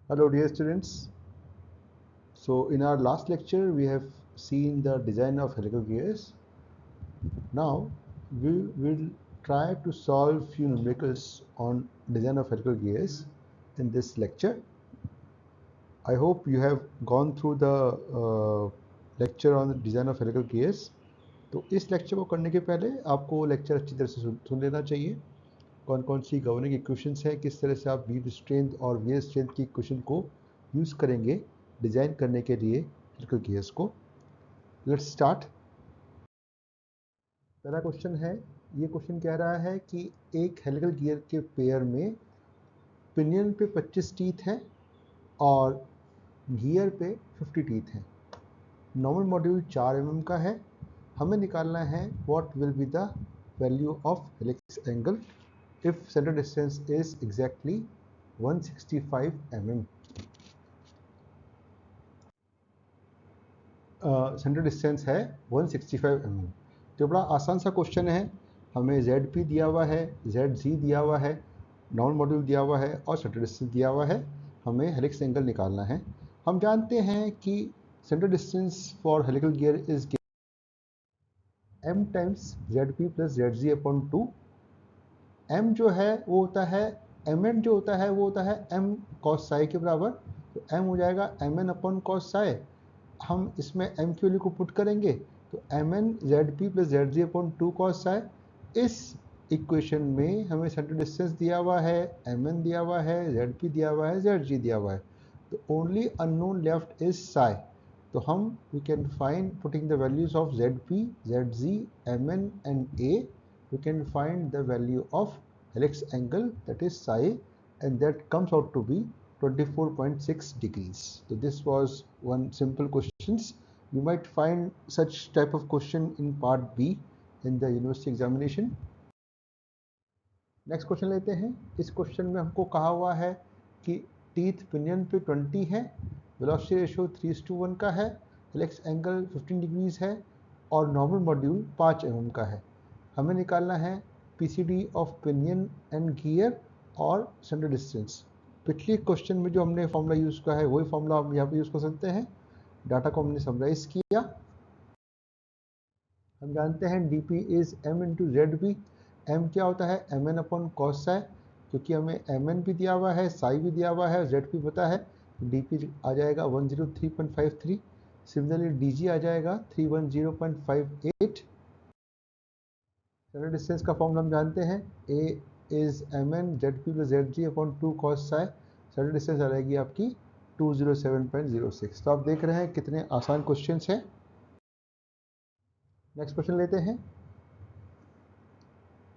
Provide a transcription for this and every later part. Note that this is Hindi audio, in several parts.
Hello dear students. So in our last lecture we have seen the design of helical gears. Now we will try to solve few numericals on design of helical gears in this lecture. I hope you have gone through the lecture on the design of helical gears. तो इस लेक्चर को करने के पहले आपको लेक्चर अच्छी तरह से सुन लेना चाहिए। कौन कौन सी गवर्निंग इक्वेशंस हैं, किस तरह से आप यील्ड स्ट्रेंथ और वेयर स्ट्रेंथ की इक्वेशन को यूज़ करेंगे डिज़ाइन करने के लिए हेलिकल गियर्स को। Let's start. पहला क्वेश्चन है, ये क्वेश्चन कह रहा है कि एक हेलिकल गियर के पेयर में पिनियन पे 25 टीथ हैं और गियर पे 50 टीथ हैं। नॉर्मल मॉड्यूल 4 mm का है। हमें निकालना है what will be the value of helix angle if center distance is exactly 165 mm. Centre distance है 165 mm। तो बड़ा आसान सा क्वेश्चन है। हमें ZP दिया हुआ है, ZG दिया हुआ है, नॉर्मल मॉड्यूल दिया हुआ है और सेंटर डिस्टेंस दिया हुआ है। हमें हेलिक्स एंगल निकालना है। हम जानते हैं कि centre distance for helical gear is m times ZP plus ZG upon 2। m जो है वो होता है mn जो होता है वो होता है m cos psi के बराबर। तो m हो जाएगा mn अपॉन cos psi। हम इसमें m की वैल्यू को पुट करेंगे तो mn zp plus zg upon 2 cos psi। इस इक्वेशन में हमें सेंटर डिस्टेंस दिया हुआ है, mn दिया हुआ है, zp दिया हुआ है, zg दिया हुआ है। तो only unknown left is psi। तो हम we can find putting the values of zp, zg, mn and a, we can find the value of helix angle, that is psi, and that comes out to be 24.6 degrees. So this was one simple questions. You might find such type of question in part B in the university examination. Next question लेते हैं। इस क्वेश्चन में हमको कहा हुआ है कि टीथ पिनियन पे 20 है, वेलोसिटी रेशियो 3:1 का है, हेलिक्स एंगल 15 डिग्रीज है और नॉर्मल मॉड्यूल 5 mm का है। हमें निकालना है PCD of pinion and gear और सेंटर डिस्टेंस। पिछले क्वेश्चन में जो हमने फॉर्मूला यूज़ किया है वही फॉर्मूला हम यहाँ पे यूज़ कर सकते हैं। डाटा को हमने समराइज किया। हम जानते हैं DP is m into ZP। m क्या होता है mn अपॉन cos psi, क्योंकि हमें mn भी दिया हुआ है, psi भी दिया हुआ है और ZP पता है। DP आ जाएगा 103.53। सिमिलरली DG आ जाएगा 310.58। सेंटर डिस्टेंस का फॉर्मूला हम जानते हैं, A is mn ZP plus ZG upon 2 cos psi। Centre distance आ जाएगी आपकी 207.06। तो आप देख रहे हैं कितने आसान क्वेश्चंस हैं। नेक्स्ट क्वेश्चन लेते हैं।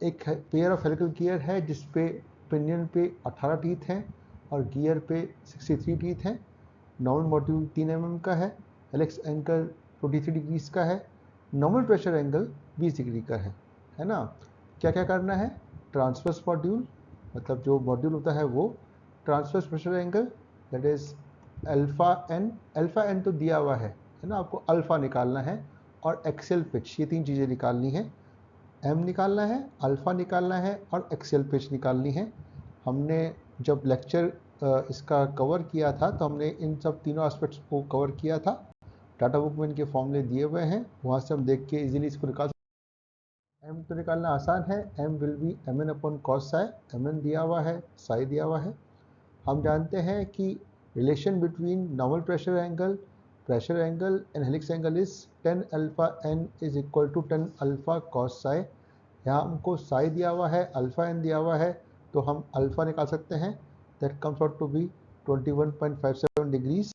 एक पेयर ऑफ हेलिकल गियर है जिसपे पिनियन पे 18 टीथ हैं और गियर पे 63 टीथ हैं। नॉर्मल मॉड्यूल 3 mm का है, हेलिक्स एंगल 23 डिग्रीज का है, नॉर्मल प्रेशर एंगल 20 डिग्री का है ना। क्या क्या करना है, ट्रांसवर्स मॉड्यूल मतलब जो मॉड्यूल होता है वो, transverse pressure angle that is alpha n तो दिया हुआ है ना, आपको अल्फा निकालना है और एक्सेल पिच, ये 3 चीज़ें निकालनी है। m निकालना है, अल्फ़ा निकालना है और एक्सेल पिच निकालनी है। हमने जब लेक्चर इसका कवर किया था तो हमने इन सब तीनों एस्पेक्ट्स को कवर किया था। डाटा बुक में इनके फॉर्मूले दिए हुए हैं, वहाँ से हम देख के इजीली इसको निकाल सकते हैं। m तो निकालना आसान है, m will be mn upon cos psi। mn दिया हुआ है, psi दिया हुआ है। हम जानते हैं कि relation between normal pressure angle and helix angle is 10 alpha n is equal to 10 alpha cos psi। यहाँ हमको psi दिया हुआ है, अल्फा n दिया हुआ है, तो हम अल्फा निकाल सकते हैं, that comes out to be 21.57 degrees.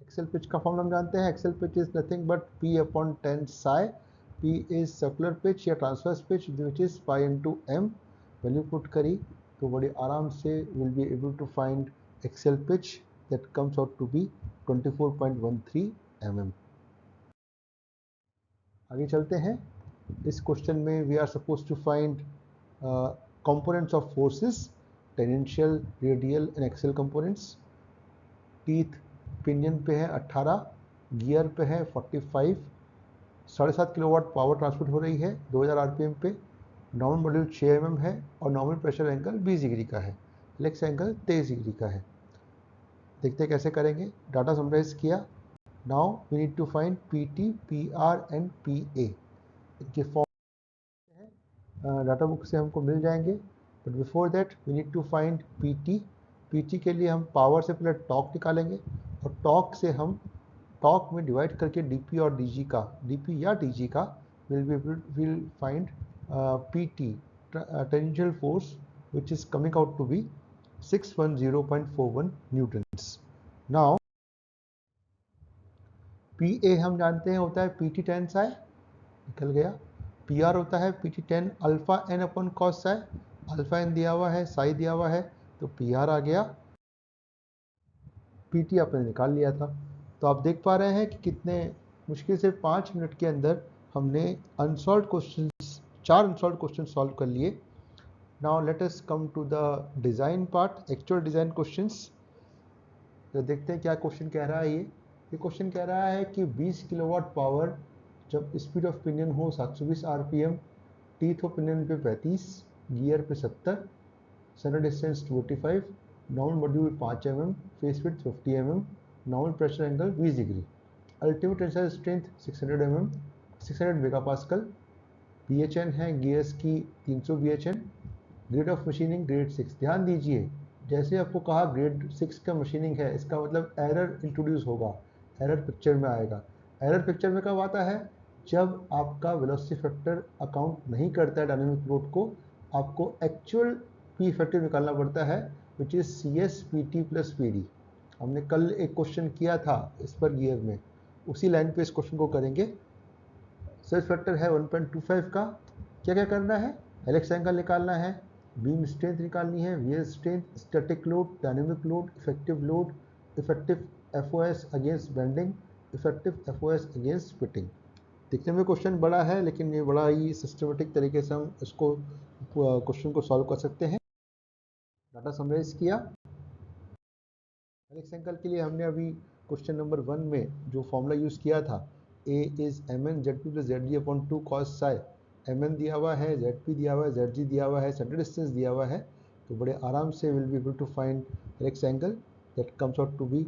Axial pitch का फॉर्मूला हम जानते हैं, axial pitch is nothing but p upon 10 psi। p is circular pitch या transverse pitch which is pi into m। Value put करी तो बड़ी आराम से will be able to find axial pitch that comes out to be 24.13 mm। आगे चलते हैं। इस क्वेश्चन में we are suppose to find components of forces, tangential, radial and axial components. Teeth pinion पे है 18, गियर पे है 45, 7.5 किलोवाट पावर ट्रांसमिट हो रही है 2000 RPM पे। नॉर्मल मॉड्यूल 6 mm है और नॉर्मल प्रेशर एंगल 20 डिग्री का है, हेलिक्स एंगल 23 डिग्री का है। देखते हैं कैसे करेंगे। डाटा समराइज किया। Now we need to find PT, PR and PA। इनके फॉर्म डाटा बुक से हमको मिल जाएंगे, but before that we need to find PT के लिए हम पावर से पहले टॉक निकालेंगे, और टॉक से हम टॉक में डिवाइड करके DP और DP या DG का will find PT, tangential force, which is coming out to be 610.41 Newton's. Now PA हम जानते हैं होता है PT tan psi, निकल गया। PR होता है PT tan alpha n upon cos psi, alpha n दिया हुआ है, psi दिया हुआ है, तो PR आ गया। PT आपने निकाल लिया था। तो आप देख पा रहे हैं कि कितने मुश्किल से 5 मिनट के अंदर हमने unsolved questions, 4 unsolved question solve कर लिए। Now let us come to the design part, actual design questions. तो देखते हैं क्या क्वेश्चन कह रहा है। ये क्वेश्चन कह रहा है कि 20 किलोवाट पावर जब स्पीड ऑफ पिनियन हो 720 RPM, टीथ ऑफ पिनियन पे 35, गियर पे 70, centre distance 285, normal module 5 mm, face width 50 mm, normal pressure angle 20 degree, ultimate tensile strength 600 mm, 600 megapascal, BHN है गियर्स की 300 BHN, grade of machining grade 6। ध्यान दीजिए, जैसे आपको कहा ग्रेड 6 का मशीनिंग है, इसका मतलब एरर इंट्रोड्यूस होगा, एरर पिक्चर में आएगा। एरर पिक्चर में कब आता है? जब आपका वेलोसिटी फैक्टर अकाउंट नहीं करता है डायनेमिक लोड को, आपको एक्चुअल P इफेक्टिव निकालना पड़ता है, which is CS PT plus PD। हमने कल एक क्वेश्चन किया था इस पर गियर में, उसी लाइन पे इस क्वेश्चन को करेंगे। सर्च फैक्टर है 1.25 का। क्या क्या करना है? हेलिक्स एंगल निकालना है, बीम स्ट्रेंथ निकालनी है, wear strength, static load, dynamic load, effective FOS against bending, effective FOS against spitting. दिखने में क्वेश्चन बड़ा है, लेकिन ये बड़ा ही सिस्टमेटिक तरीके से हम इसको क्वेश्चन को सॉल्व कर सकते हैं। डाटा समराइज किया। हेलिक्स एंगल के लिए हमने अभी क्वेश्चन नंबर 1 में जो फॉर्मूला यूज़ किया था, A is mn ZP plus ZG upon 2 cos psi। mn दिया हुआ है, ZP दिया हुआ है, ZG दिया हुआ है, सेंटर डिस्टेंस दिया हुआ है, तो बड़े आराम से will be able to find helix angle that comes out to be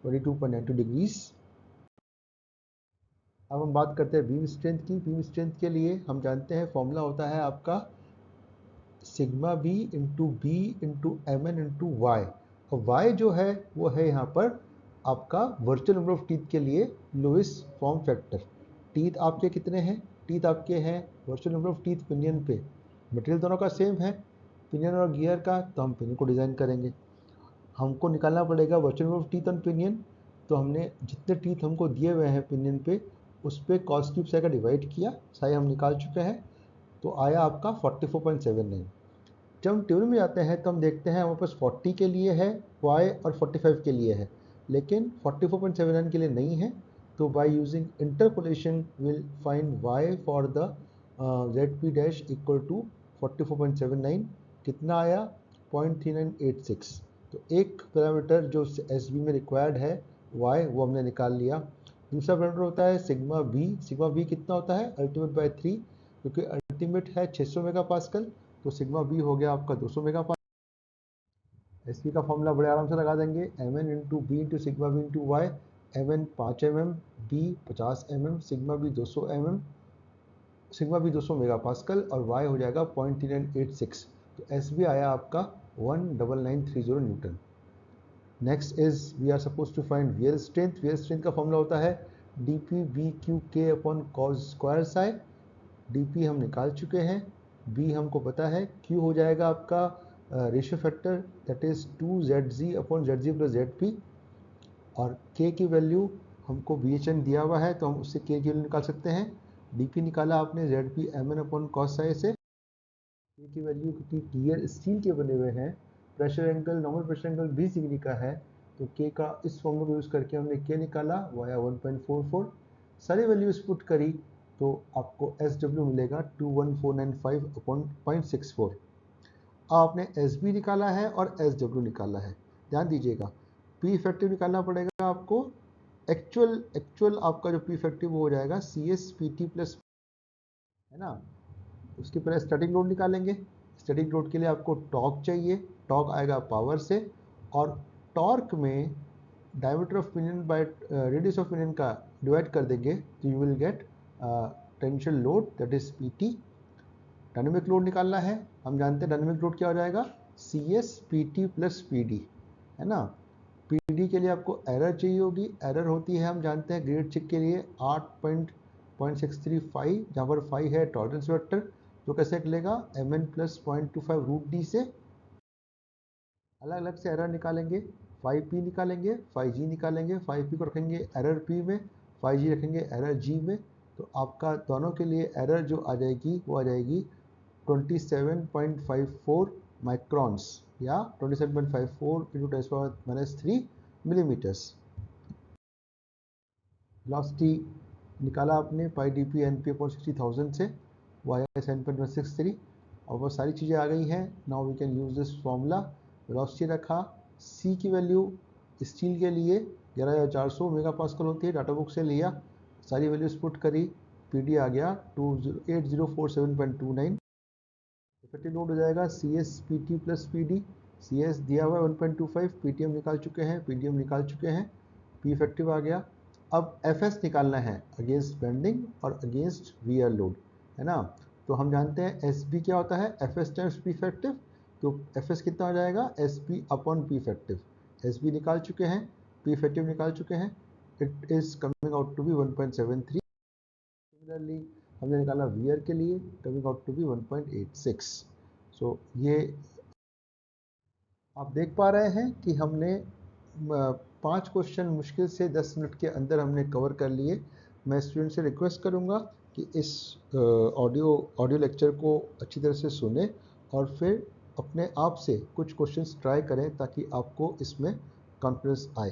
22.92 degrees. अब हम बात करते हैं बीम स्ट्रेंथ की। बीम स्ट्रेंथ के लिए हम जानते हैं फॉर्मूला होता है आपका sigma B into B into MN into y, और y जो है वो है यहाँ पर आपका वर्चुअल नंबर ऑफ टीथ के लिए लोएस्ट फॉर्म फैक्टर। टीथ आपके कितने हैं? टीथ आपके हैं virtual number of teeth pinion पे, मटेरियल दोनों का सेम है पिनियन और गियर का, तो हम पिनियन को डिज़ाइन करेंगे। हमको निकालना पड़ेगा virtual number of teeth on pinion, तो हमने जितने टीथ हमको दिए हुए हैं पिनियन पे उस पर कॉस क्यूब साई का डिवाइड किया, साई हम निकाल चुके हैं, तो आया आपका 44.79। जब हम टेबल में जाते हैं तो हम देखते हैं हमारे पास 40 के लिए है y और 45 के लिए है, लेकिन 44.79 के लिए नहीं है, तो by using interpolation will find y for the ZP dash equal to 44.79। कितना आया? 0.3986। तो एक पैरामीटर जो SB में रिक्वायर्ड है y, वो हमने निकाल लिया। दूसरा पैरामीटर होता है सिग्मा B। सिग्मा B कितना होता है? अल्टीमेट बाय 3, क्योंकि अल्टीमेट है 600 मेगापास्कल, तो सिग्मा B हो गया आपका 200 मेगापास्कल। एसपी का फॉर्मूला बड़े आराम से लगा देंगे, mn into B into sigma B into y. mn 5 mm, b 50 mm, sigma B 200 mm, sigma B 200 megapascal, और y हो जाएगा 0.3986। तो SB आया आपका 19930 newton. Next is we are suppose to find wear strength. Wear strength का फॉर्मूला होता है DP VQ upon cos square psi. DP हम निकाल चुके हैं, B हमको पता है, Q हो जाएगा आपका ratio factor that is 2ZG upon ZG plus ZP, और K की वैल्यू हमको BHN दिया हुआ है, तो हम उससे K की वैल्यू निकाल सकते हैं। DP निकाला आपने ZP MN upon cos psi से। K की वैल्यू, क्योंकि गियर स्टील के बने हुए हैं, pressure angle, normal pressure angle 20 degree का है, तो K का इस फॉर्मूला को यूज़ करके हमने K निकाला, वाया 1.44। सारी वैल्यूज पुट करी तो आपको SW मिलेगा 21495 अपॉन 0.64। आपने SB निकाला है और SW निकाला है। ध्यान दीजिएगा, P इफेक्टिव निकालना पड़ेगा आपको। एक्चुअल आपका जो P इफेक्टिव वो हो जाएगा CS PT प्लस, है ना। उसके पहले स्टैटिक लोड निकालेंगे। स्टैटिक लोड के लिए आपको टॉर्क चाहिए, टॉर्क आएगा पावर से, और टॉर्क में diameter of pinion by radius of pinion का डिवाइड कर देंगे तो you will get tension load that is PT. Dynamic load निकालना है, हम जानते हैं डायनेमिक लोड क्या हो जाएगा, C S P T plus P D, है ना। पी डी के लिए आपको एरर चाहिए होगी, एरर होती है हम जानते हैं ग्रेड चेक के लिए 8.635, जहाँ पर 5 है टॉलरेंस वेक्टर, तो कैसे निकलेगा M N plus 0.25 root D से। अलग अलग से एरर निकालेंगे, 5p निकालेंगे, 5g निकालेंगे, 5p को रखेंगे एरर p में, 5g रखेंगे एरर g में, तो आपका दोनों के लिए एरर जो आ जाएगी वो आ जाएगी 27.54 माइक्रॉन्स या 27.54 इंटू 10⁻³ मिलीमीटर्स। वेलोसिटी निकाला आपने pi D P N P upon 60,000 से, वो आया 7.163, और वो सारी चीज़ें आ गई हैं। Now we can use this formula. Velocity रखा, सी की वैल्यू स्टील के लिए 11,400 मेगा पास्कल होती है, डाटा बुक से लिया, सारी वैल्यूज पुट करी, पी डी आ गया 8047.29। इफेक्टिव लोड हो जाएगा C S P T plus P D, C S दिया हुआ है 1.25, पी टी एम निकाल चुके हैं, पी डी एम निकाल चुके हैं, पी इफेक्टिव आ गया। अब एफ एस निकालना है अगेंस्ट बेंडिंग और अगेंस्ट वियर लोड, है ना। तो हम जानते हैं एस बी क्या होता है, F S times P effective, तो एफ एस कितना हो जाएगा S P upon P effective. S B निकाल चुके हैं, पी इफेक्टिव निकाल चुके हैं, it is coming out to be 1.73। Similarly हमने निकाला वियर के लिए, coming out to be 1.86। So ये आप देख पा रहे हैं कि हमने 5 क्वेश्चन मुश्किल से 10 मिनट के अंदर हमने कवर कर लिए। मैं स्टूडेंट से रिक्वेस्ट करूंगा कि इस ऑडियो लेक्चर को अच्छी तरह से सुने और फिर अपने आप से कुछ क्वेश्चंस ट्राई करें ताकि आपको इसमें कॉन्फिडेंस आए।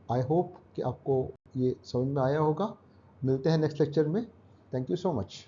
आई होप कि आपको ये समझ में आया होगा। मिलते हैं नेक्स्ट लेक्चर में। Thank you so much.